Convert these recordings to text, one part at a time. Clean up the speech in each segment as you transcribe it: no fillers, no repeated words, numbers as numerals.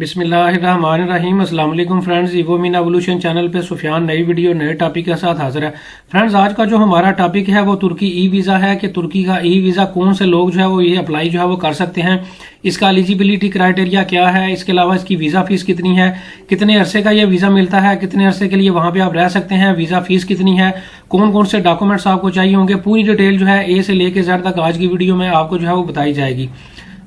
बिस्मिल्लाहिर्रहमानिर्रहीम। अस्सलाम वालेकुम फ्रेंड्स, इवोमीन एवोल्यूशन चैनल पे सुफियान नई वीडियो नए टॉपिक के साथ हाजिर है। फ्रेंड्स, आज का जो हमारा टॉपिक है वो तुर्की ई वीज़ा है कि तुर्की का ई वीज़ा कौन से लोग जो है वो ये अप्लाई जो है वो कर सकते हैं, इसका एलिजिबिलिटी क्राइटेरिया क्या है, इसके अलावा इसकी वीज़ा फीस कितनी है, कितने अरसे का ये वीज़ा मिलता है, कितने अरसे के लिए वहाँ पे आप रह सकते हैं, वीज़ा फीस कितनी है, कौन कौन से डॉक्यूमेंट्स आपको चाहिए होंगे, पूरी डिटेल जो है ए से लेके जेड तक आज की वीडियो में आपको जो है वो बताई जाएगी।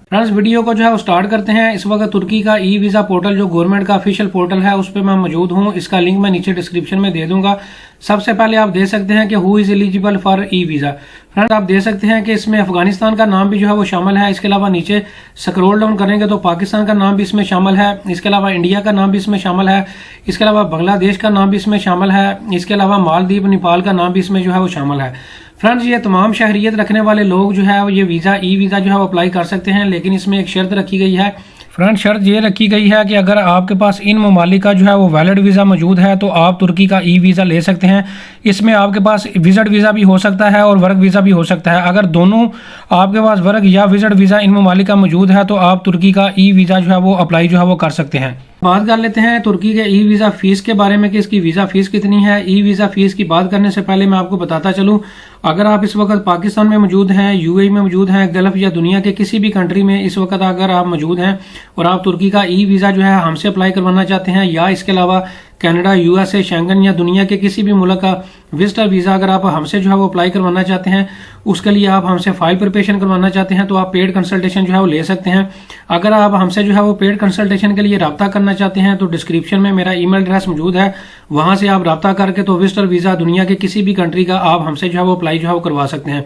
फ्रेंड्स, वीडियो को जो है वो स्टार्ट करते हैं। इस वक्त तुर्की का ई वीज़ा पोर्टल जो गवर्नमेंट का ऑफिशियल पोर्टल है उस पर मैं मौजूद हूँ। इसका लिंक मैं नीचे डिस्क्रिप्शन में दे दूंगा। सबसे पहले आप दे सकते हैं कि who is eligible for e visa. Friends, आप दे सकते हैं कि इसमें अफगानिस्तान का नाम भी जो है वो शामिल है। इसके अलावा नीचे स्क्रॉल डाउन करेंगे तो पाकिस्तान का नाम भी इसमें शामिल है। इसके अलावा इंडिया का नाम भी इसमें शामिल है। इसके अलावा बांग्लादेश का नाम भी इसमें शामिल है। इसके अलावा मालदीव, नेपाल का नाम भी इसमें जो है वो शामिल है। फ्रेंड्स, ये तमाम शहरियत रखने वाले लोग जो है ये वीज़ा ई वीज़ा जो है वो अप्लाई कर सकते हैं, लेकिन इसमें एक शर्त रखी गई है। फ्रेंड्स, शर्त ये रखी गई है कि अगर आपके पास इन ममालिक का जो है वो वैलिड वीज़ा मौजूद है तो आप तुर्की का ई वीज़ा ले सकते हैं। इसमें आपके पास विजिट वीज़ा भी हो सकता है और वर्क वीज़ा भी हो सकता है। अगर दोनों आपके पास वर्क या विजिट वीज़ा इन ममालिक का मौजूद है तो आप तुर्की का ई वीज़ा जो है वो अप्लाई जो है वो कर सकते हैं। बात कर लेते हैं तुर्की के ई वीज़ा फीस के बारे में कि इसकी वीज़ा फीस कितनी है। ई वीज़ा फीस की बात करने से पहले मैं आपको बताता चलूं, अगर आप इस वक्त पाकिस्तान में मौजूद हैं, यूएई में मौजूद हैं, गल्फ या दुनिया के किसी भी कंट्री में इस वक्त अगर आप मौजूद हैं और आप तुर्की का ई वीज़ा जो है हमसे अप्लाई करवाना चाहते हैं, या इसके अलावा कनाडा, यूएसए, शेंगन या दुनिया के किसी भी मुल्क का विजिटर वीज़ा अगर आप हमसे जो है वो अप्लाई करवाना चाहते हैं, उसके लिए आप हमसे फाइल प्रिपरेशन करवाना चाहते हैं तो आप पेड कंसल्टेशन जो है वो ले सकते हैं। अगर आप हमसे जो है वो पेड कंसल्टेशन के लिए रब्ता करना चाहते हैं तो डिस्क्रिप्शन में मेरा ईमेल एड्रेस मौजूद है, वहां से आप रब्ता करके तो विजिटर वीज़ा दुनिया के किसी भी कंट्री का आप हमसे जो है वो अप्लाई जो है वो करवा सकते हैं।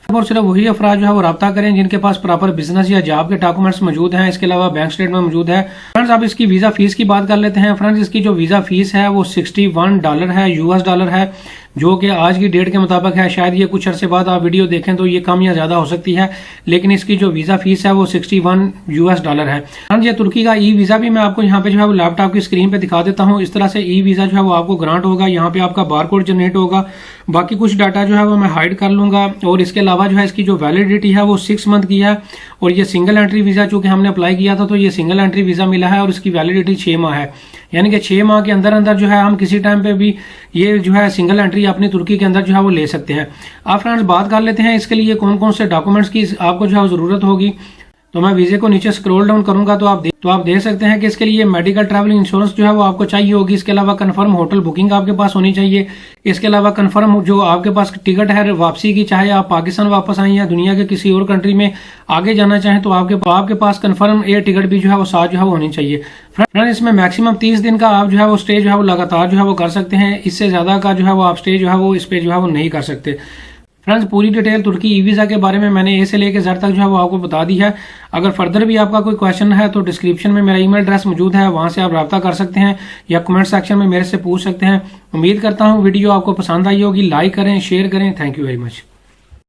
और सिर्फ वही अफराद जो है वो रब्ता करें जिनके पास प्रॉपर बिजनेस या जॉब के डॉक्यूमेंट्स मौजूद हैं। इसके अलावा बैंक स्टेटमेंट मौजूद है। फ्रेंड्स, अब इसकी वीज़ा फीस की बात कर लेते हैं। फ्रेंड्स, इसकी जो वीज़ा फीस है वो $61 है, यूएस डॉलर है, जो कि आज की डेट के मुताबिक है। शायद ये कुछ अरसे बाद आप वीडियो देखें तो ये कम या ज्यादा हो सकती है, लेकिन इसकी जो वीज़ा फीस है वो $61 है। फ्रेंड्स, ये तुर्की का ई वीज़ा भी मैं आपको यहाँ पे जो है वो लैपटॉप की स्क्रीन पे दिखा देता हूँ। इस तरह से ई वीज़ा जो है वो आपको ग्रांट होगा। यहाँ पे आपका बारकोड जनरेट होगा। बाकी कुछ डाटा जो है वो मैं हाइड कर लूंगा। और इसके अलावा जो है इसकी जो वैलिडिटी है वो 6 मंथ की है। और ये सिंगल एंट्री वीज़ा चूंकि हमने अप्लाई किया था तो ये सिंगल एंट्री वीज़ा मिला है और इसकी वैलिडिटी 6 माह है। यानी कि 6 माह के अंदर अंदर जो है हम किसी टाइम पे भी ये जो है सिंगल एंट्री अपनी तुर्की के अंदर जो है वो ले सकते हैं। अब फ्रेंड्स, बात कर लेते हैं इसके लिए कौन कौन से डॉक्यूमेंट्स की आपको जो है जरूरत होगी। तो मैं वीज़े को नीचे स्क्रॉल डाउन करूंगा तो आप देख सकते हैं कि इसके लिए मेडिकल ट्रैवल इंश्योरेंस जो है वो आपको चाहिए होगी। इसके अलावा कंफर्म होटल बुकिंग आपके पास होनी चाहिए। इसके अलावा कंफर्म जो आपके पास टिकट है वापसी की, चाहे आप पाकिस्तान वापस आए या दुनिया के किसी और कंट्री में आगे जाना चाहें तो आपके पास कंफर्म एयर टिकट भी जो है वो साथ जो है वो होनी चाहिए। फ्रेंड, इसमें मैक्सिमम 30 दिन का आप जो है वो स्टे जो है वो लगातार जो है वो कर सकते हैं। इससे ज्यादा का जो है वो आप स्टे जो है वो इस पे जो है वो नहीं कर सकते। फ्रेंड्स, पूरी डिटेल तुर्की ई वीज़ा के बारे में मैंने ए से लेकर जेड तक जो है वो आपको बता दी है। अगर फर्दर भी आपका कोई क्वेश्चन है तो डिस्क्रिप्शन में मेरा ईमेल एड्रेस मौजूद है, वहां से आप रब्ता कर सकते हैं या कमेंट सेक्शन में मेरे से पूछ सकते हैं। उम्मीद करता हूँ वीडियो आपको पसंद आई होगी। लाइक करें, शेयर करें। Thank you very much.